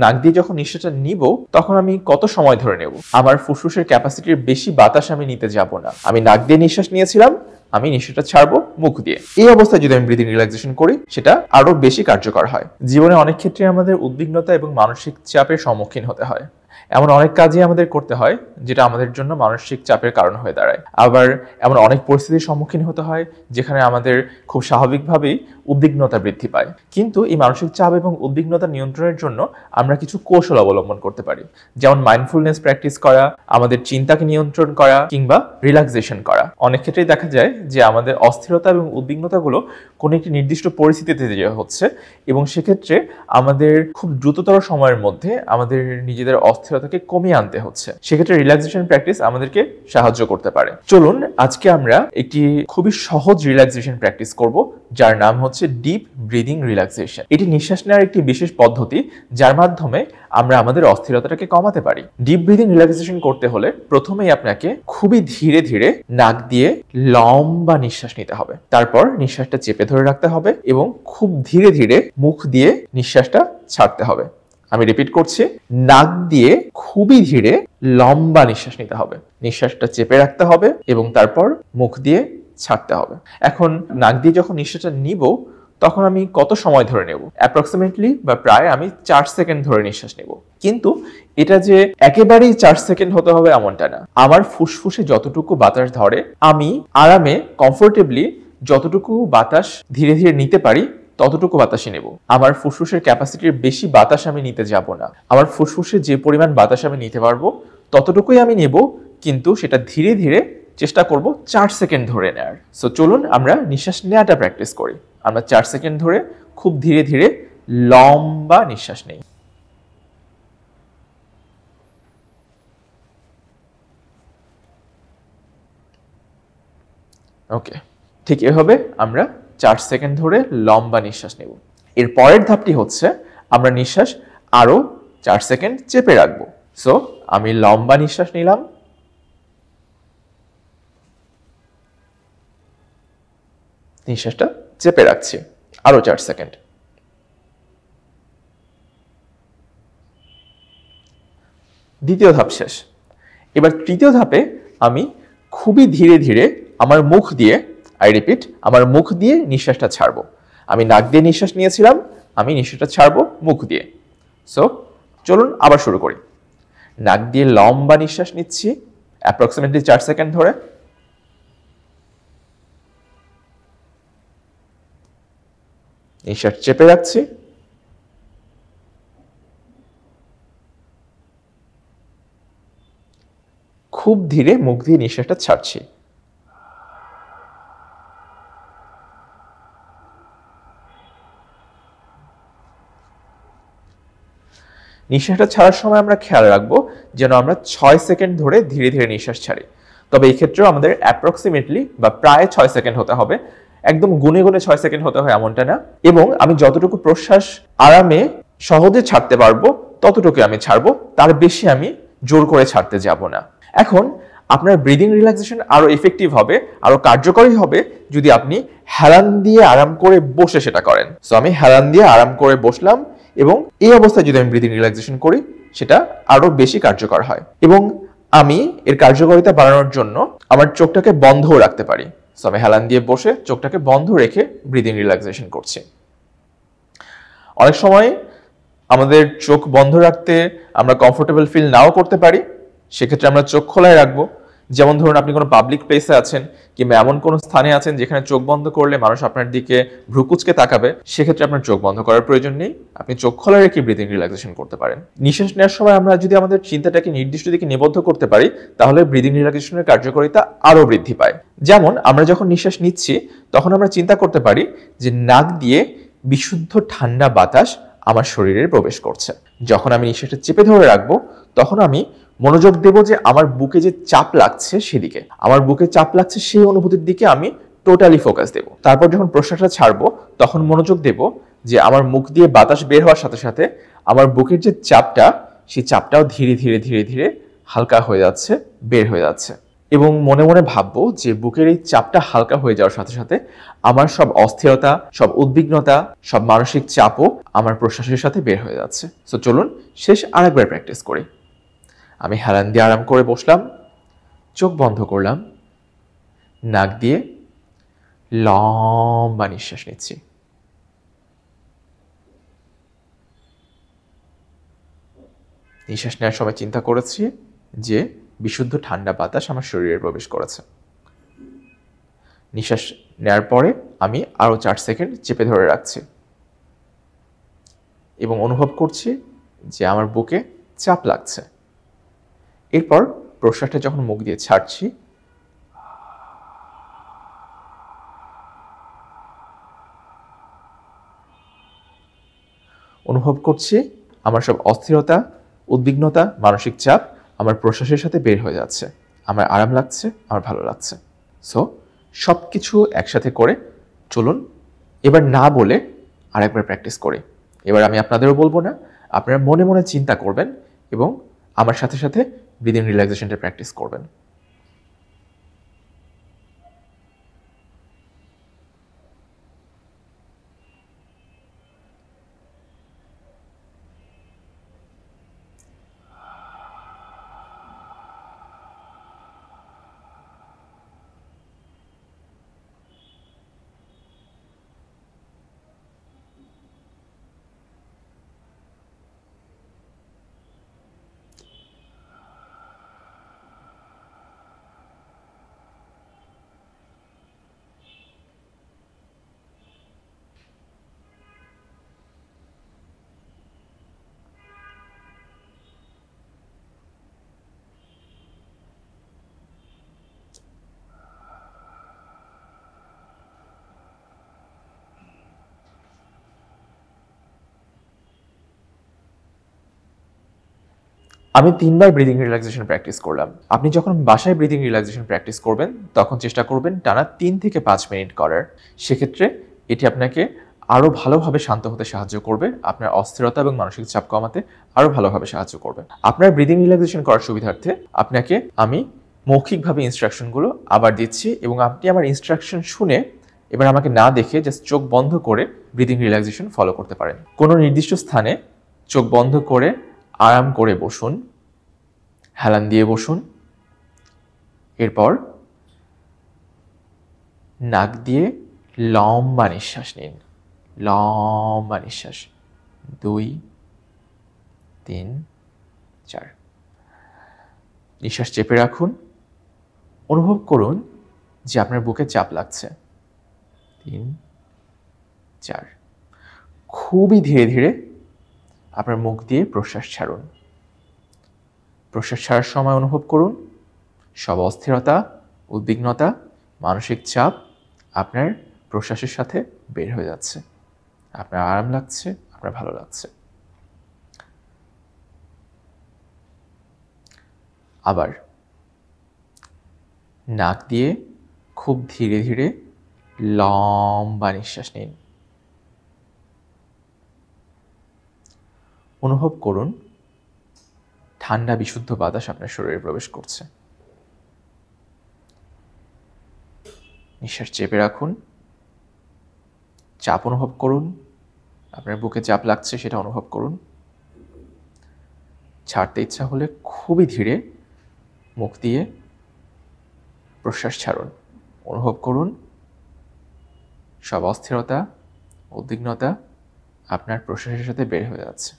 নাক দিয়ে যখন নিঃশ্বাসটা নিব তখন আমি কত সময় ধরে নেব? আমার ফুসফুসের ক্যাপাসিটির বেশি বাতাস আমি নিতে যাব না। আমি নাক দিয়ে নিঃশ্বাস নিয়েছিলাম, আমি নিঃশ্বাসটা ছাড়বো মুখ দিয়ে। এই অবস্থায় যদি আমি ব্রিদিং রিল্যাক্সেশন করি সেটা আরো বেশি কার্যকর হয়। জীবনে অনেক ক্ষেত্রে আমাদের উদ্বিগ্নতা এবং মানসিক চাপের সম্মুখীন হতে হয়। এমন অনেক কাজই আমাদের করতে হয় যেটা আমাদের জন্য মানসিক চাপের কারণ হয়ে দাঁড়ায়। আবার এমন অনেক পরিস্থিতির সম্মুখীন হতে হয় যেখানে আমাদের খুব স্বাভাবিকভাবেই উদ্বিগ্নতা বৃদ্ধি পায়। কিন্তু এই মানসিক চাপ এবং উদ্বিগ্নতা নিয়ন্ত্রণের জন্য আমরা কিছু কৌশল অবলম্বন করতে পারি, যেমন মাইন্ডফুলনেস প্র্যাকটিস করা, আমাদের চিন্তাকে নিয়ন্ত্রণ করা কিংবা রিল্যাক্সেশন করা। অনেক ক্ষেত্রেই দেখা যায় যে আমাদের অস্থিরতা এবং উদ্বিগ্নতাগুলো কোনো একটি নির্দিষ্ট পরিস্থিতিতে হচ্ছে এবং সেক্ষেত্রে আমাদের খুব দ্রুততর সময়ের মধ্যে আমাদের নিজেদের অস্থিরতাকে কমিয়ে আনতে হচ্ছে। সেক্ষেত্রে রিল্যাক্সেশন প্র্যাকটিস আমাদেরকে সাহায্য করতে পারে। চলুন আজকে আমরা একটি খুবই সহজ রিল্যাক্সেশন প্র্যাকটিস করব, যার নাম হচ্ছে ডিপ ব্রিদিং রিল্যাক্সেশন। এটি নিঃশ্বাস নেওয়ার একটি বিশেষ পদ্ধতি যার মাধ্যমে আমরা আমাদের অস্থিরতাটাকে কমাতে পারি। ডিপ ব্রিদিং রিল্যাক্সেশন করতে হলে প্রথমেই আপনাকে খুবই ধীরে ধীরে নাক দিয়ে লম্বা নিঃশ্বাস নিতে হবে। তারপর নিঃশ্বাসটা চেপে ধরে রাখতে হবে এবং খুব ধীরে ধীরে মুখ দিয়ে নিঃশ্বাসটা ছাড়তে হবে। আমি রিপিট করছি, নাক দিয়ে খুবই ধীরে লম্বা নিঃশ্বাস নিতে হবে, নিঃশ্বাসটা চেপে রাখতে হবে এবং তারপর মুখ দিয়ে ছাড়তে হবে। এখন নাক দিয়ে যখন নিঃশ্বাসটা নিব তখন আমি কত সময় ধরে নেব? অ্যাপ্রক্সিমেটলি বা প্রায় আমি 4 সেকেন্ড ধরে নিঃশ্বাস নেব। কিন্তু এটা যে একেবারেই 4 সেকেন্ড হতে হবে এমনটা না। আমার ফুসফুসে যতটুকু বাতাস ধরে আমি আরামে কমফোর্টেবলি যতটুকু বাতাস ধীরে ধীরে নিতে পারি ততটুকু বাতাসই নেব। আমার ফুসফুসের ক্যাপাসিটির বেশি বাতাস আমি নিতে যাব না। আমার ফুসফুসে যে পরিমাণ বাতাস আমি নিতে পারবো ততটুকুই আমি নেব, কিন্তু সেটা ধীরে ধীরে চেষ্টা করব 4 সেকেন্ড ধরে নেওয়ার। সো চলুন আমরা নিঃশ্বাস নেওয়াটা প্র্যাকটিস করি। আমরা 4 সেকেন্ড ধরে খুব ধীরে ধীরে লম্বা নিঃশ্বাস নেই। ওকে, ঠিক এভাবে আমরা 4 সেকেন্ড ধরে লম্বা নিঃশ্বাস নেব। এর পরের ধাপটি হচ্ছে আমরা নিঃশ্বাস আরো 4 সেকেন্ড চেপে রাখবো। সো আমি লম্বা নিঃশ্বাস নিলাম, নিঃশ্বাসটা চেপে রাখছি আরো 4 সেকেন্ড। দ্বিতীয় ধাপ শেষ। এবার তৃতীয় ধাপে আমি খুবই ধীরে ধীরে আমার মুখ দিয়ে, আই রিপিট, আমার মুখ দিয়ে নিঃশ্বাসটা ছাড়বো। আমি নাক দিয়ে নিঃশ্বাস নিয়েছিলাম, আমি নিঃশ্বাসটা ছাড়বো মুখ দিয়ে। সো চলুন আবার শুরু করি। নাক দিয়ে লম্বা নিঃশ্বাস নিচ্ছি অ্যাপ্রক্সিমেটলি 4 সেকেন্ড ধরে। নিঃশ্বাস চেপে রাখছি, খুব ধীরে মুখ দিয়ে নিঃশ্বাসটা ছাড়ছি। নিঃশ্বাসটা ছাড়ার সময় আমরা খেয়াল রাখবো যেন আমরা 6 সেকেন্ড ধরে ধীরে ধীরে নিঃশ্বাস ছাড়ি। তবে এই ক্ষেত্রেও আমাদের অ্যাপ্রক্সিমেটলি বা প্রায় 6 সেকেন্ড হতে হবে, একদম গুনে গুনে 6 সেকেন্ড হতে হয় এমনটা না। এবং আমি যতটুকু প্রশ্বাস আরামে সহজে ছাড়তে পারবো ততটুকু আমি ছাড়বো, তার বেশি আমি জোর করে ছাড়তে যাব না। এখন আপনার ব্রিদিং রিল্যাক্সেশন আরো ইফেক্টিভ হবে, আরো কার্যকরী হবে যদি আপনি হেলান দিয়ে আরাম করে বসে সেটা করেন। সো আমি হেলান দিয়ে আরাম করে বসলাম এবং এই অবস্থায় যদি আমি ব্রিদিং রিল্যাক্সেশন করি সেটা আরো বেশি কার্যকর হয়। এবং আমি এর কার্যকারিতা বাড়ানোর জন্য আমার চোখটাকে বন্ধও রাখতে পারি। সো আমি হেলান দিয়ে বসে চোখটাকে বন্ধ রেখে ব্রিদিং রিল্যাক্সেশন করছি। অনেক সময় আমাদের চোখ বন্ধ রাখতে আমরা কমফোর্টেবল ফিল নাও করতে পারি, সেক্ষেত্রে আমরা চোখ খোলায় রাখবো। যেমন ধরুন আপনি কোনো পাবলিক প্লেসে আছেন কিংবা এমন কোনো স্থানে আছেন যেখানে চোখ বন্ধ করলে মানুষ আপনার দিকে ভ্রুকুচকে তাকাবে, সেক্ষেত্রে আপনার চোখ বন্ধ করার প্রয়োজন নেই, আপনি চোখ খোলা রেখে ব্রিদিং রিল্যাক্সেশন করতে পারেন। নিঃশ্বাস নেওয়ার সময় আমরা যদি আমাদের চিন্তাটাকে নির্দিষ্ট দিকে নিবদ্ধ করতে পারি তাহলে ব্রিদিং রিল্যাক্সেশনের কার্যকারিতা আরো বৃদ্ধি পায়। যেমন আমরা যখন নিঃশ্বাস নিচ্ছি তখন আমরা চিন্তা করতে পারি যে নাক দিয়ে বিশুদ্ধ ঠান্ডা বাতাস আমার শরীরে প্রবেশ করছে। যখন আমি নিঃশ্বাসটা চেপে ধরে রাখবো তখন আমি মনোযোগ দেব যে আমার বুকে যে চাপ লাগছে সেদিকে, আমার বুকে চাপ লাগছে সেই অনুভূতির দিকে আমি টোটালি ফোকাস দেব। তারপর যখন প্রশ্বাসটা ছাড়বো তখন মনোযোগ দেব যে আমার মুখ দিয়ে বাতাস বের হওয়ার সাথে সাথে আমার বুকের যে চাপটা সেই চাপটাও ধীরে ধীরে ধীরে ধীরে হালকা হয়ে যাচ্ছে, বের হয়ে যাচ্ছে। এবং মনে মনে ভাববো যে বুকের এই চাপটা হালকা হয়ে যাওয়ার সাথে সাথে আমার সব অস্থিরতা, সব উদ্বিগ্নতা, সব মানসিক চাপও আমার প্রশ্বাসের সাথে বের হয়ে যাচ্ছে। সো চলুন শেষ আরেকবার প্র্যাকটিস করি। আমি হেলান দিয়ে আরাম করে বসলাম, চোখ বন্ধ করলাম, নাক দিয়ে লম্বা নিঃশ্বাস নিচ্ছি। নিঃশ্বাস নেওয়ার সময় চিন্তা করেছি যে বিশুদ্ধ ঠান্ডা বাতাস আমার শরীরে প্রবেশ করেছে। নিঃশ্বাস নেওয়ার পরে আমি আরও 4 সেকেন্ড চেপে ধরে রাখছি এবং অনুভব করছি যে আমার বুকে চাপ লাগছে। এরপর প্রশ্বাসটা যখন মুখ দিয়ে ছাড়ছি, অনুভব করছি আমার সব অস্থিরতা, উদ্বিগ্নতা, মানসিক চাপ আমার প্রশ্বাসের সাথে বের হয়ে যাচ্ছে। আমার আরাম লাগছে, আমার ভালো লাগছে। সো সব কিছু একসাথে করে চলুন এবার না বলে আরেকবার প্র্যাকটিস করি। এবার আমি আপনাদেরও বলবো না, আপনারা মনে মনে চিন্তা করবেন এবং আমার সাথে সাথে ব্রিদিং রিল্যাক্সেশনটা প্র্যাকটিস করবেন। আমি 3বার ব্রিদিং রিল্যাক্সেশন প্র্যাকটিস করলাম। আপনি যখন বাসায় ব্রিদিং রিল্যাক্সেশন প্র্যাকটিস করবেন তখন চেষ্টা করবেন টানা 3 থেকে 5 মিনিট করার। সেক্ষেত্রে এটি আপনাকে আরও ভালোভাবে শান্ত হতে সাহায্য করবে, আপনার অস্থিরতা এবং মানসিক চাপ কমাতে আরও ভালোভাবে সাহায্য করবে। আপনার ব্রিদিং রিল্যাক্সেশন করার সুবিধার্থে আপনাকে আমি মৌখিকভাবে ইনস্ট্রাকশনগুলো আবার দিচ্ছি এবং আপনি আমার ইনস্ট্রাকশন শুনে এবার আমাকে না দেখে জাস্ট চোখ বন্ধ করে ব্রিদিং রিল্যাক্সেশন ফলো করতে পারেন। কোনো নির্দিষ্ট স্থানে চোখ বন্ধ করে আরাম করে বসুন, হেলান দিয়ে বসুন। এরপর নাক দিয়ে লম্বা নিঃশ্বাস নিন, লম্বা নিঃশ্বাস 2, 3, 4। নিঃশ্বাস চেপে রাখুন, অনুভব করুন যে আপনার বুকে চাপ লাগছে। 3, 4। খুবই ধীরে ধীরে আপনার মুখ দিয়ে প্রশ্বাস ছাড়ুন। প্রশ্বাস ছাড়ার সময় অনুভব করুন সব অস্থিরতা, উদ্বিগ্নতা, মানসিক চাপ আপনার প্রশ্বাসের সাথে বের হয়ে যাচ্ছে। আপনার আরাম লাগছে, আপনার ভালো লাগছে। আবার নাক দিয়ে খুব ধীরে ধীরে লম্বা নিঃশ্বাস নিন। অনুভব করুন ঠান্ডা বিশুদ্ধ বাতাস আপনার শরীরে প্রবেশ করছে। নিঃশ্বাস চেপে রাখুন, চাপ অনুভব করুন, আপনার বুকে চাপ লাগছে সেটা অনুভব করুন। ছাড়তে ইচ্ছা হলে খুবই ধীরে মুখ দিয়ে প্রশ্বাস ছাড়ুন। অনুভব করুন সব অস্থিরতা, উদ্বিগ্নতা আপনার প্রশ্বাসের সাথে বের হয়ে যাচ্ছে।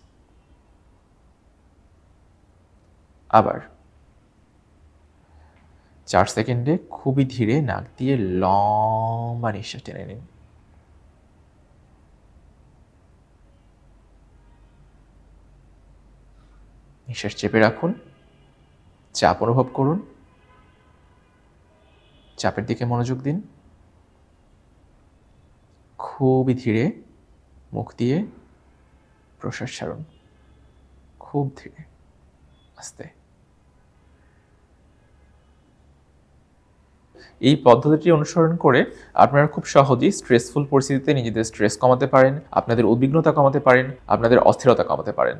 আবার 4 সেকেন্ডে খুবই ধীরে নাক দিয়ে লম্বা নিঃশ্বাস টেনে নিন। নিঃশ্বাস চেপে রাখুন, চাপ অনুভব করুন, চাপের দিকে মনোযোগ দিন। খুবই ধীরে মুখ দিয়ে প্রশ্বাস ছাড়ুন, খুব ধীরে, আস্তে। এই পদ্ধতিটি অনুসরণ করে আপনারা খুব সহজেই স্ট্রেসফুল পরিস্থিতিতে নিজেদের স্ট্রেস কমাতে পারেন, আপনাদের উদ্বিগ্নতা কমাতে পারেন, আপনাদের অস্থিরতা কমাতে পারেন।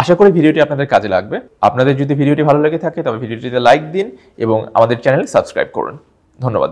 আশা করি ভিডিওটি আপনাদের কাজে লাগবে। আপনাদের যদি ভিডিওটি ভালো লেগে থাকে তবে ভিডিওটিতে লাইক দিন এবং আমাদের চ্যানেল সাবস্ক্রাইব করুন। ধন্যবাদ।